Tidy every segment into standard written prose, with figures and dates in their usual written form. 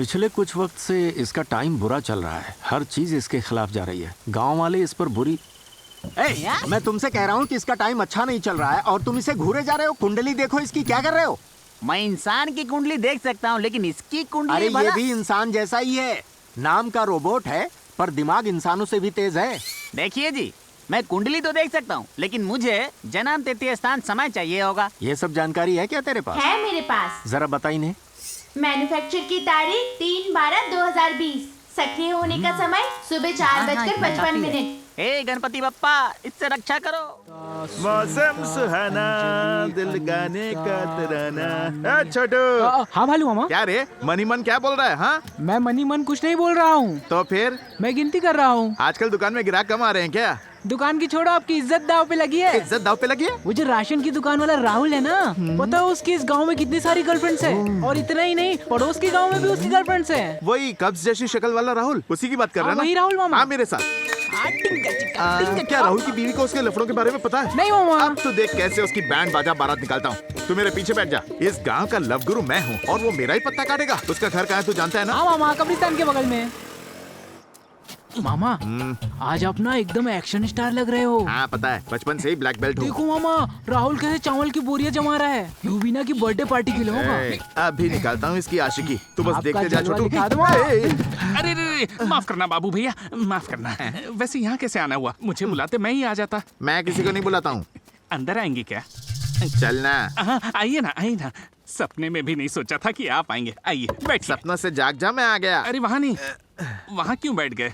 पिछले कुछ वक्त से इसका टाइम बुरा चल रहा है। हर चीज इसके खिलाफ जा रही है। गांव वाले इस पर बुरी। मैं तुमसे कह रहा हूँ कि इसका टाइम अच्छा नहीं चल रहा है और तुम इसे घूरे जा रहे हो। कुंडली देखो इसकी, क्या कर रहे हो? मैं इंसान की कुंडली देख सकता हूँ, लेकिन इसकी कुंडली अरे भला... ये भी इंसान जैसा ही है। नाम का रोबोट है पर दिमाग इंसानों से भी तेज है। देखिए जी, मैं कुंडली तो देख सकता हूँ, लेकिन मुझे जन्म तिथि स्थान समय चाहिए होगा। ये सब जानकारी है क्या तेरे पास? है मेरे पास। जरा बता इन्हें। मैन्युफैक्चर की तारीख 3/12/2020। सक्रिय होने का समय सुबह 4:55। हे गणपति बप्पा, इससे रक्षा करो। मौसम सुहाना, दिल गाने का तराना। छोटू। हाँ भालू मामा। क्या रे, मनी मन क्या बोल रहा है? हाँ, मैं मनी मन कुछ नहीं बोल रहा हूँ। तो फिर मैं गिनती कर रहा हूँ। आजकल दुकान में ग्राहक कम आ रहे हैं क्या? दुकान की छोड़ो, आपकी इज्जत दाव पे लगी है। इज्जत दाव पे लगी है? वो जो राशन की दुकान वाला राहुल है ना, पता है उसकी इस गांव में कितनी सारी गर्लफ्रेंड्स हैं। और इतना ही नहीं, पड़ोस के गांव में भी उसकी गर्लफ्रेंड्स हैं। वही कब्ज जैसी शक्ल वाला राहुल, उसी की बात कर रहा है ना? वही राहुल मामा। हाँ, मेरे साथ। क्या राहुल की बीवी को उसके लफड़ों के बारे में पता है? नहीं मामा। अब तो देख कैसे उसकी बैंड बाजा बारात निकालता हूँ। तू मेरे पीछे बैठ जा। इस गांव का लव गुरु मैं हूँ और वो मेरा ही पत्ता काटेगा। उसका घर कहाँ है तू जानता है ना? हाँ मामा, कब्रिस्तान के बगल में। मामा, आज आप ना एकदम एक्शन स्टार लग रहे हो। हाँ पता है, बचपन से ही ब्लैक बेल्ट हूँ। देखो मामा, राहुल कैसे चावल की बोरियां जमा रहा है। यूबीना की बर्थडे पार्टी के लिए होगा। अभी निकालता हूँ इसकी आशिकी। तू बस आपका देखते जा जलवा छोटू। दिखा दो। अरे रे, माफ करना बाबू भैया, माफ करना। वैसे यहाँ कैसे आना हुआ? मुझे बुलाते मैं ही आ जाता। मैं किसी को नहीं बुलाता हूँ। अंदर आएंगे क्या? चलना। हाँ, आइए ना, आइए ना। सपने में भी नहीं सोचा था कि आप आएंगे। आइए बैठिए। सपनों से जाग जा, मैं आ गया। अरे वहाँ नहीं, वहाँ क्यों बैठ गए?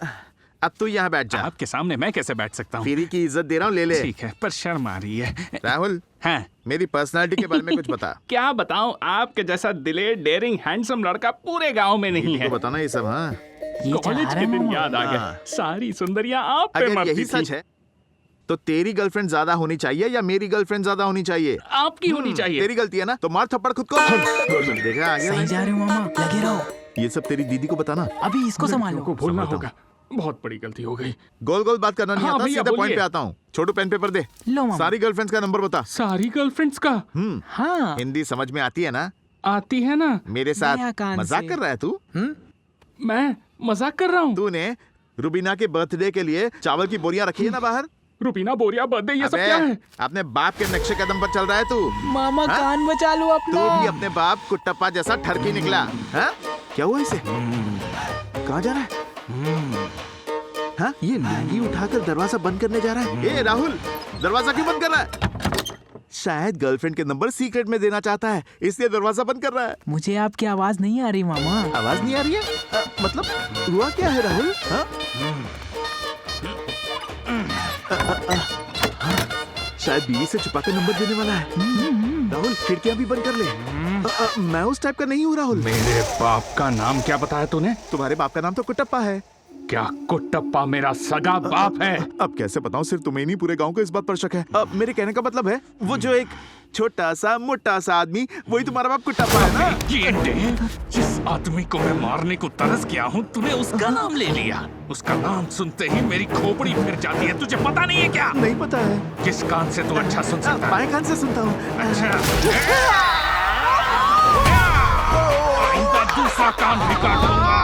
अब तू यहाँ बैठ जा। आपके सामने मैं कैसे बैठ सकता हूँ? फ्री की इज्जत दे रहा हूँ, ले ले। ठीक है, पर शर्म आ रही है। राहुल, हाँ, मेरी पर्सनालिटी के बारे में कुछ बता। क्या बताऊँ, आपके जैसा दिलेर, डेयरिंग, हैंडसम लड़का पूरे गांव में नहीं है। तो बताना ये सब। हाँ, कॉलेज के दिन याद आ हाँ। गए। सारी सुंदरियां आप पे अगर मरती यही थी। सच है तो तेरी गर्लफ्रेंड ज्यादा होनी चाहिए या मेरी गर्लफ्रेंड ज्यादा होनी चाहिए? आपकी होनी चाहिए। तेरी गलती है ना, तो मार थप्पड़ खुद को। देखा आगे सही जा रहे हो मामा, लगे रहो। ये सब तेरी दीदी को बताना। अभी इसको संभालो। को भूलना समझता होगा, बहुत बड़ी गलती हो गई। गोल गोल बात करना नहीं हाँ आता, भैया, सीधा पॉइंट बोलिए। पे आता हूँ। छोटू पेन पेपर दे। लो मामा। सारी गर्लफ्रेंड्स का नंबर बता। सारी गर्लफ्रेंड्स का? हाँ, हिंदी समझ में आती है ना? आती है ना? मेरे नया साथ कान मजाक से। कर रहा है तू? मैं मजाक कर रहा हूँ। तूने रुबीना के बर्थडे के लिए चावल की बोरियां रखी है ना बाहर? रुबीना बोरिया बर्थडे, ये सब अबे, क्या है? अपने बाप के नक्शे कदम पर चल रहा है तू। मामा हाँ? कान बचा लो तू भी अपना। अपने बाप कुट्टप्पा जैसा ठरकी निकला। हाँ? क्या हुआ इसे? कहाँ जा रहा है? हाँ? ये लुंगी उठाकर दरवाजा बंद करने जा रहा है। ए राहुल, दरवाजा क्यों बंद कर रहा है? शायद गर्लफ्रेंड के नंबर सीक्रेट में देना चाहता है, इसलिए दरवाजा बंद कर रहा है। मुझे आपकी आवाज नहीं आ रही मामा। आवाज नहीं आ रही है? मतलब हुआ क्या है राहुल? हाँ? शायद बीवी से छुपाकर नंबर देने वाला है। राहुल, खिड़कियां भी बंद कर ले। मैं उस टाइप का नहीं हूँ राहुल। मेरे बाप का नाम क्या बताया तूने? तुम्हारे बाप का नाम तो कुट्टप्पा है। क्या कुट्टप्पा मेरा सगा बाप है? अब कैसे बताऊं, सिर्फ तुम्हें नहीं पूरे गांव को इस बात पर शक है। अब मेरे कहने का मतलब है, वो जो एक छोटा सा मोटा सा आदमी, वही तुम्हारा बाप कुट्टप्पा है ना? जिस आदमी को मैं मारने को तरस गया हूँ, तूने उसका नाम ले लिया। उसका नाम सुनते ही मेरी खोपड़ी फिर जाती है। तुझे पता नहीं है क्या? नहीं पता है। किस कान से तू अच्छा सुन सकता है? बाएं कान से सुनता हूँ। अच्छा, आइंदा दूसरा कान भी काटूंगा।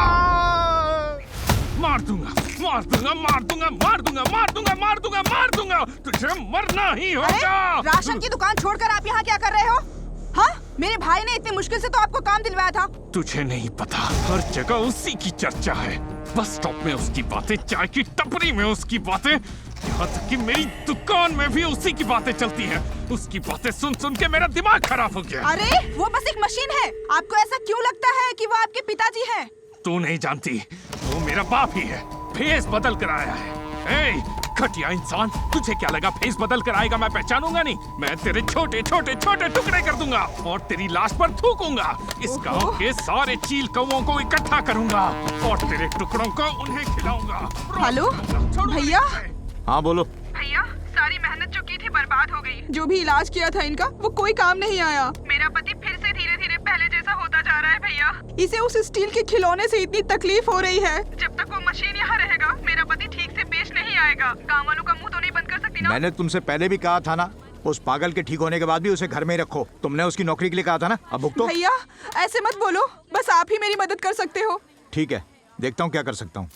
मार दूंगा, मार दूंगा, मार दूंगा, मार दूंगा, मार दूंगा, मार दूंगा, मार दूंगा। तुझे मरना ही होगा। राशन की दुकान छोड़कर आप यहाँ क्या कर रहे हो? हाँ? मेरे भाई ने इतनी मुश्किल से तो आपको काम दिलवाया था। तुझे नहीं पता, हर जगह उसी की चर्चा है। बस स्टॉप में उसकी बातें, चाय की टपरी में उसकी बातें, यहाँ तक कि मेरी दुकान में भी उसी की बातें चलती हैं। उसकी बातें सुन सुन के मेरा दिमाग खराब हो गया। अरे वो बस एक मशीन है। आपको ऐसा क्यों लगता है कि वो आपके पिताजी हैं? तू नहीं जानती, वो मेरा बाप ही है। फेस बदल कर आया है। ए, घटिया इंसान, तुझे क्या लगा फेस बदल कर आएगा मैं पहचानूंगा नहीं? मैं तेरे छोटे छोटे छोटे टुकड़े कर दूंगा और तेरी लाश पर थूकूंगा। इस गांव के सारे चील कौवों को इकट्ठा करूंगा और तेरे टुकड़ों को उन्हें खिलाऊंगा। हेलो भैया। हाँ बोलो। भैया, सारी मेहनत जो की थी बर्बाद हो गई। जो भी इलाज किया था इनका, वो कोई काम नहीं आया। मेरा पति फिर से धीरे धीरे पहले जैसा होता जा रहा है भैया। इसे उस स्टील के खिलौने से इतनी तकलीफ हो रही है। जब तक वो मशीन यहाँ रहेगा, मेरा पति ठीक से पेश नहीं आएगा। गाँव वालों का मुंह तो नहीं बंद कर सकती ना? मैंने तुमसे पहले भी कहा था ना उस पागल के ठीक होने के बाद भी उसे घर में ही रखो। तुमने उसकी नौकरी के लिए कहा था ना, अब भुगतो। भैया ऐसे मत बोलो, बस आप ही मेरी मदद कर सकते हो। ठीक है, देखता हूँ क्या कर सकता हूँ।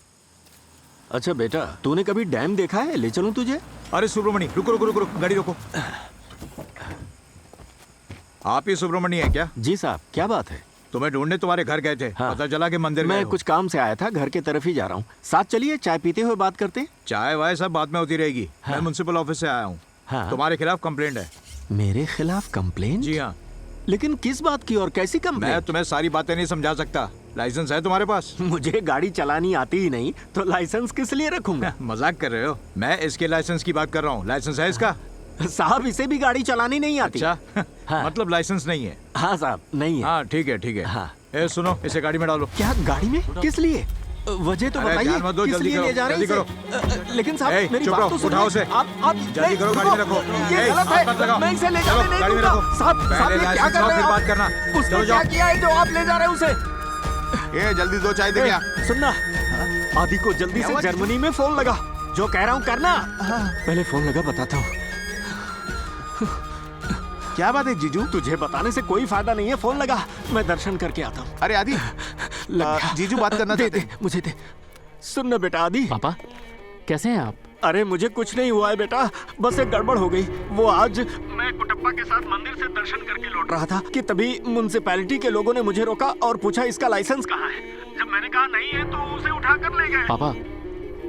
अच्छा बेटा, तूने कभी डैम देखा है? ले चलूं तुझे? अरे सुब्रमणि, रुको रुको रुको रुको, गाड़ी रोको। आप ही सुब्रमणि हैं क्या? जी साहब, क्या बात है? तुम्हें ढूंढने तुम्हारे घर गए थे। हाँ। पता चला कि मंदिर गए मैं हो। कुछ काम से आया था, घर की तरफ ही जा रहा हूँ। साथ चलिए, चाय पीते हुए बात करते हैं। चाय वाय सब बाद में होती रहेगी। हाँ। मैं म्युनिसिपल ऑफिस से आया हूँ। हाँ। तुम्हारे खिलाफ कंप्लेंट है। मेरे खिलाफ कंप्लेन? जी हाँ। लेकिन किस बात की और कैसी मैं कंप्लेन? तुम्हें सारी बातें नहीं समझा सकता। लाइसेंस है तुम्हारे पास? मुझे गाड़ी चलानी आती ही नहीं, तो लाइसेंस किस लिए रखूंगा? मजाक कर रहे हो? मैं इसके लाइसेंस की बात कर रहा हूँ। लाइसेंस है इसका? साहब, इसे भी गाड़ी चलानी नहीं आती। अच्छा। हाँ। मतलब लाइसेंस नहीं है? हाँ साहब, नहीं है। हाँ ठीक है, ठीक है। हाँ। ए सुनो, इसे गाड़ी में डालो। क्या गाड़ी में? किस लिए? वजह तो अरे बताइए, ध्यान मत दो, किस जल्दी लिए करो, ले जा रहे हैं जल्दी इसे? लेकिन साहब, ए, मेरी चुप बात रहो, तो सुनिए। उठाओ उसे। आप जल्दी नहीं, करो, गाड़ी में रखो। ये ए, गलत हाथ मत है। लगाओ। मैं इसे ले चलो, जाने नहीं गाड़ी में दूंगा। रखो। साहब, पहले साहब, ये क्या लाइसेंस कर लो, रहे फिर हो बात आप? करना। उसने चलो क्या जाओ। किया है जो आप ले जा रहे हैं उसे? ए जल्दी दो चाय दे ए, क्या? सुनना, आदि को जल्दी से जर्मनी में फोन लगा। जो कह रहा हूँ करना। पहले फोन लगा, बताता हूँ। क्या बात है जीजू? तुझे बताने से कोई फायदा नहीं है, फोन लगा, मैं दर्शन करके आता हूँ। अरे आदि, जीजू बात करना दे चाहते दे, मुझे दे। सुन ना बेटा आदि। पापा कैसे हैं आप? अरे मुझे कुछ नहीं हुआ है बेटा, बस एक गड़बड़ हो गई। वो आज मैं कुटप्पा के साथ मंदिर से दर्शन करके लौट रहा था कि तभी म्युनिसिपैलिटी के लोगों ने मुझे रोका और पूछा इसका लाइसेंस कहाँ है। जब मैंने कहा नहीं है तो उसे उठा कर ले गए। पापा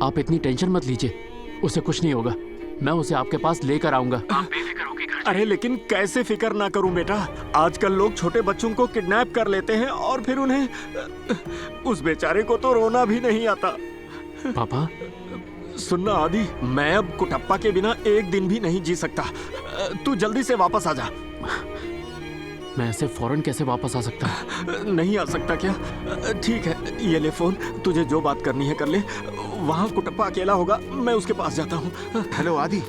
आप इतनी टेंशन मत लीजिए, उसे कुछ नहीं होगा। मैं उसे आपके पास लेकर आऊंगा। आप बेफिक्र होके घर। अरे लेकिन कैसे फिक्र ना करूं बेटा, आजकल लोग छोटे बच्चों को किडनैप कर लेते हैं और फिर उन्हें, उस बेचारे को तो रोना भी नहीं आता। पापा सुनना आदि, मैं अब कुटप्पा के बिना एक दिन भी नहीं जी सकता। तू जल्दी से वापस आ जा। मैं ऐसे फौरन कैसे वापस आ सकता? नहीं आ सकता क्या? ठीक है, ये ले फोन, तुझे जो बात करनी है कर ले। वहाँ कुटप्पा अकेला होगा, मैं उसके पास जाता हूँ। हेलो आदि,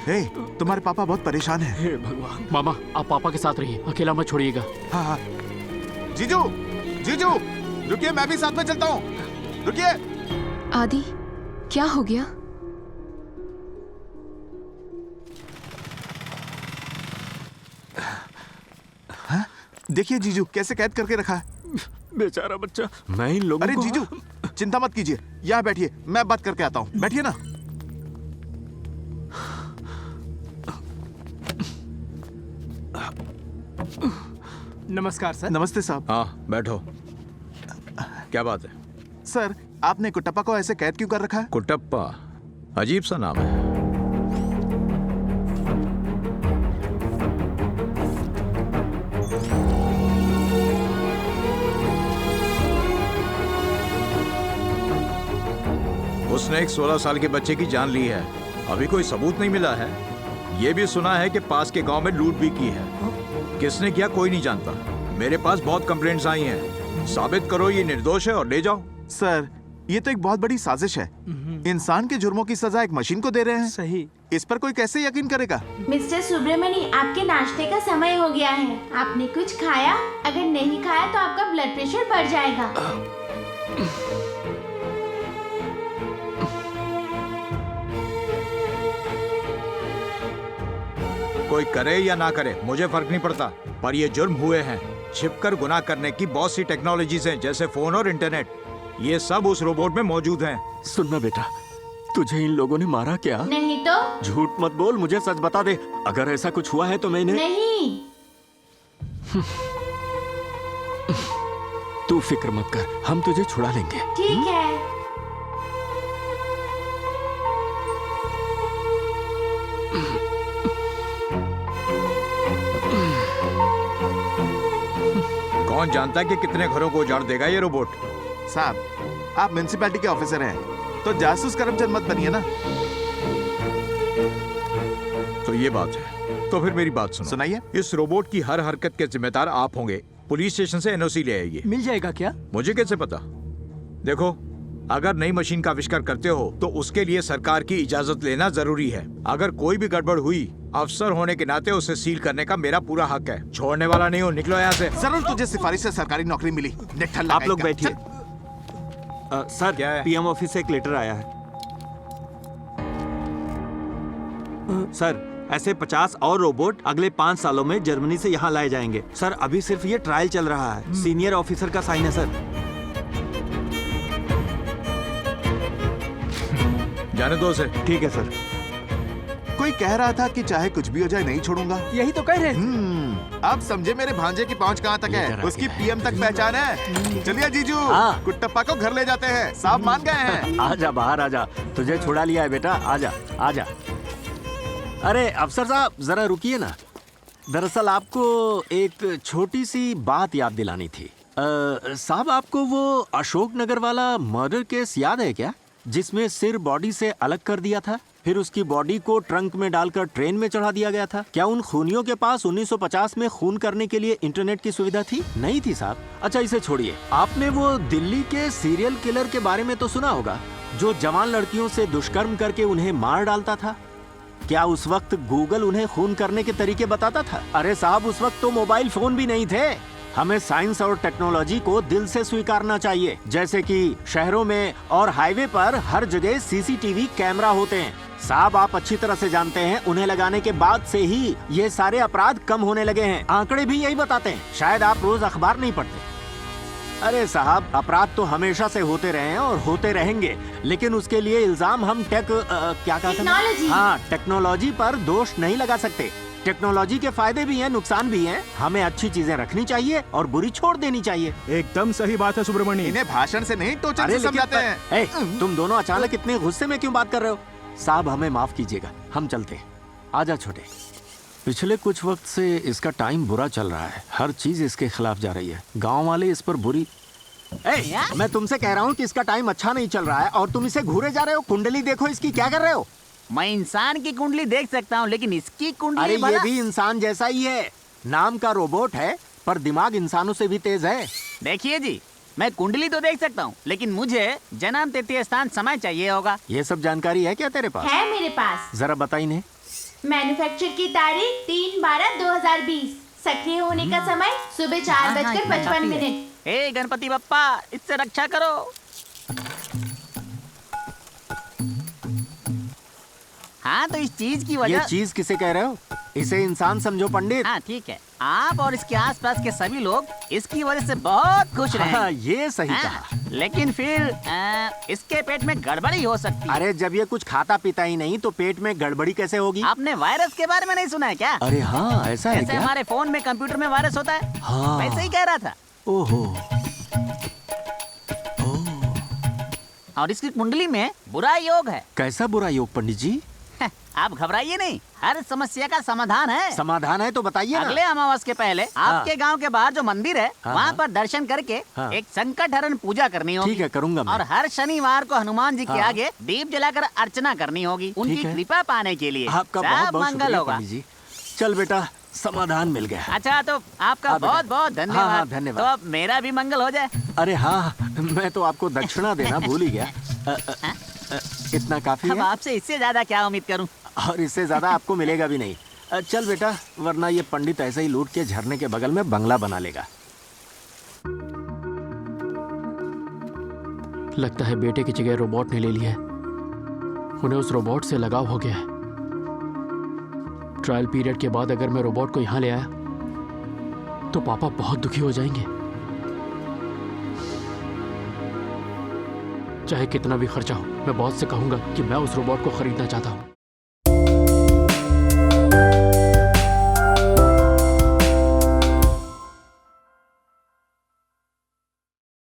हे तुम्हारे पापा बहुत परेशान हैं। हे भगवान। मामा आप पापा के साथ रहिए, अकेला मत छोड़िएगा। हाँ हाँ। जीजू, जीजू, रुकिए, मैं भी साथ में चलता हूँ। रुकिए। आदि क्या हो गया? हाँ? देखिए जीजू कैसे कैद करके रखा है। बेचारा बच्चा। मैं इन लोगों अरे को... जीजू चिंता मत कीजिए, यहाँ बैठिए, मैं बात करके आता हूँ। बैठिए ना। नमस्कार सर। नमस्ते साहब। हाँ बैठो। क्या बात है? सर, आपने कुटप्पा को ऐसे कैद क्यों कर रखा है? कुटप्पा अजीब सा नाम है। उसने एक 16 साल के बच्चे की जान ली है। अभी कोई सबूत नहीं मिला है। ये भी सुना है कि पास के गांव में लूट भी की है। किसने किया कोई नहीं जानता। मेरे पास बहुत कंप्लेंट्स आई हैं। साबित करो ये निर्दोष है और ले जाओ। सर, ये तो एक बहुत बड़ी साजिश है। इंसान के जुर्मों की सजा एक मशीन को दे रहे हैं। सही। इस पर कोई कैसे यकीन करेगा? मिस्टर सुब्रमणी, आपके नाश्ते का समय हो गया है। आपने कुछ खाया? अगर नहीं खाया तो आपका ब्लड प्रेशर बढ़ जाएगा। कोई करे या ना करे मुझे फर्क नहीं पड़ता, पर ये जुर्म हुए हैं। छिपकर गुनाह करने की बहुत सी टेक्नोलॉजीज हैं, जैसे फोन और इंटरनेट। ये सब उस रोबोट में मौजूद हैं। सुनना बेटा, तुझे इन लोगों ने मारा क्या? नहीं तो? झूठ मत बोल, मुझे सच बता दे। अगर ऐसा कुछ हुआ है तो मैंने... नहीं। तू फिक्र मत कर, हम तुझे छुड़ा लेंगे। ठीक है। कौन जानता है कि कितने घरों को उजाड़ देगा ये रोबोट। साहब, आप म्युनिसिपैलिटी के ऑफिसर हैं, तो जासूस करमचंद मत बनिए ना। तो ये बात है, तो फिर मेरी बात सुनो। सुनाइए। इस रोबोट की हर हरकत के जिम्मेदार आप होंगे। पुलिस स्टेशन से एनओसी ले आइए। मिल जाएगा क्या? मुझे कैसे पता? देखो, अगर नई मशीन का आविष्कार करते हो तो उसके लिए सरकार की इजाजत लेना जरूरी है। अगर कोई भी गड़बड़ हुई, अफसर होने के नाते उसे सील करने का मेरा पूरा हक है। छोड़ने वाला नहीं हूँ, निकलो यहाँ से। जरूर तुझे सिफारिश से सरकारी नौकरी मिली। आप लोग बैठिए। सर, क्या है? पीएम ऑफिस से एक लेटर आया है। सर, ऐसे 50 और रोबोट अगले 5 सालों में जर्मनी से यहाँ लाए जाएंगे। सर अभी सिर्फ ये ट्रायल चल रहा है। सीनियर ऑफिसर का साइन है सर। जाने दो उसे। ठीक है सर। कोई कह रहा था कि चाहे कुछ भी हो जाए नहीं छोड़ूंगा। यही तो कह रहे थे। अब समझे मेरे भांजे की पहुंच कहाँ तक है। उसकी पीएम तक पहचान है। चलिए जीजू, हाँ। कुट्टप्पा को घर ले जाते हैं। साहब मान गए हैं। आजा बाहर आजा, तुझे छुड़ा लिया है बेटा। आजा आजा। अरे अफसर साहब जरा रुकिए ना। दरअसल आपको एक छोटी सी बात याद दिलानी थी। साहब आपको वो अशोक नगर वाला मर्डर केस याद है क्या, जिसमें सिर बॉडी से अलग कर दिया था, फिर उसकी बॉडी को ट्रंक में डालकर ट्रेन में चढ़ा दिया गया था? क्या उन खूनियों के पास 1950 में खून करने के लिए इंटरनेट की सुविधा थी? नहीं थी साहब। अच्छा इसे छोड़िए, आपने वो दिल्ली के सीरियल किलर के बारे में तो सुना होगा, जो जवान लड़कियों से दुष्कर्म करके उन्हें मार डालता था। क्या उस वक्त गूगल उन्हें खून करने के तरीके बताता था? अरे साहब उस वक्त तो मोबाइल फोन भी नहीं थे। हमें साइंस और टेक्नोलॉजी को दिल से स्वीकारना चाहिए। जैसे कि शहरों में और हाईवे पर हर जगह सीसीटीवी कैमरा होते हैं। साहब आप अच्छी तरह से जानते हैं, उन्हें लगाने के बाद से ही ये सारे अपराध कम होने लगे हैं। आंकड़े भी यही बताते हैं। शायद आप रोज अखबार नहीं पढ़ते। अरे साहब अपराध तो हमेशा से होते रहे हैं और होते रहेंगे, लेकिन उसके लिए इल्जाम हम क्या कहते हैं, हाँ टेक्नोलॉजी पर दोष नहीं लगा सकते। टेक्नोलॉजी के फायदे भी हैं, नुकसान भी हैं। हमें अच्छी चीजें रखनी चाहिए और बुरी छोड़ देनी चाहिए। एकदम सही बात है सुब्रमण्य। इन्हें भाषण से नहीं टोचन से समझाते हैं। तुम दोनों अचानक इतने गुस्से में क्यों बात कर रहे हो? साहब हमें माफ कीजिएगा, हम चलते हैं। आजा छोटे। पिछले कुछ वक्त से इसका टाइम बुरा चल रहा है। हर चीज इसके खिलाफ जा रही है। गांव वाले इस पर बुरी। मैं तुमसे कह रहा हूँ कि इसका टाइम अच्छा नहीं चल रहा है और तुम इसे घूरे जा रहे हो। कुंडली देखो इसकी, क्या कर रहे हो? मैं इंसान की कुंडली देख सकता हूँ, लेकिन इसकी कुंडली अरे ये भी इंसान जैसा ही है। नाम का रोबोट है पर दिमाग इंसानों से भी तेज है। देखिए जी, मैं कुंडली तो देख सकता हूँ, लेकिन मुझे जन्म तिथि स्थान समय चाहिए होगा। ये सब जानकारी है क्या तेरे पास? है मेरे पास। जरा बताई नहीं। मैन्युफैक्चर की तारीख 3/12/2020। सक्रिय होने का समय सुबह 4:55। हे गणपति बप्पा, इससे रक्षा करो। हाँ तो इस चीज की वजह। ये चीज किसे कह रहे हो? इसे इंसान समझो पंडित। हाँ ठीक है, आप और इसके आसपास के सभी लोग इसकी वजह से बहुत खुश रहे। हाँ, ये सही कहा। लेकिन फिर इसके पेट में गड़बड़ी हो सकती है। अरे जब ये कुछ खाता पीता ही नहीं तो पेट में गड़बड़ी कैसे होगी? आपने वायरस के बारे में नहीं सुना है क्या? अरे हाँ ऐसा है जैसे क्या? हमारे फोन में कंप्यूटर में वायरस होता है, हाँ। वैसे ही कह रहा था। ओहो। और इसकी कुंडली में बुरा योग है। कैसा बुरा योग पंडित जी? आप घबराइए नहीं, हर समस्या का समाधान है। समाधान है तो बताइए ना। अगले अमावस के पहले आपके गांव के बाहर जो मंदिर है, वहाँ पर दर्शन करके एक संकट हरण पूजा करनी होगी। ठीक है करूँगा मैं। और हर शनिवार को हनुमान जी के आगे दीप जलाकर अर्चना करनी होगी, उनकी कृपा पाने के लिए। आपका बहुत बहुत मंगल शुक्रिया होगा। पंडित जी। चल बेटा, समाधान मिल गया। अच्छा तो आपका बहुत बहुत धन्यवाद। हाँ, धन्यवाद। तो अब मेरा भी मंगल हो जाए। अरे हाँ, मैं तो आपको दक्षिणा देना भूल ही गया। इतना काफी अब है। आपसे इससे ज्यादा क्या उम्मीद करूं? और इससे ज्यादा आपको मिलेगा भी नहीं। चल बेटा, वरना ये पंडित ऐसे ही लूट के झरने के बगल में बंगला बना लेगा। लगता है बेटे की जगह रोबोट ने ले लिया है। उन्हें उस रोबोट से लगाव हो गया है। ट्रायल पीरियड के बाद अगर मैं रोबोट को यहाँ ले आया तो पापा बहुत दुखी हो जाएंगे। चाहे कितना भी खर्चा हो, मैं बॉस से कहूंगा कि मैं उस रोबोट को खरीदना चाहता हूँ।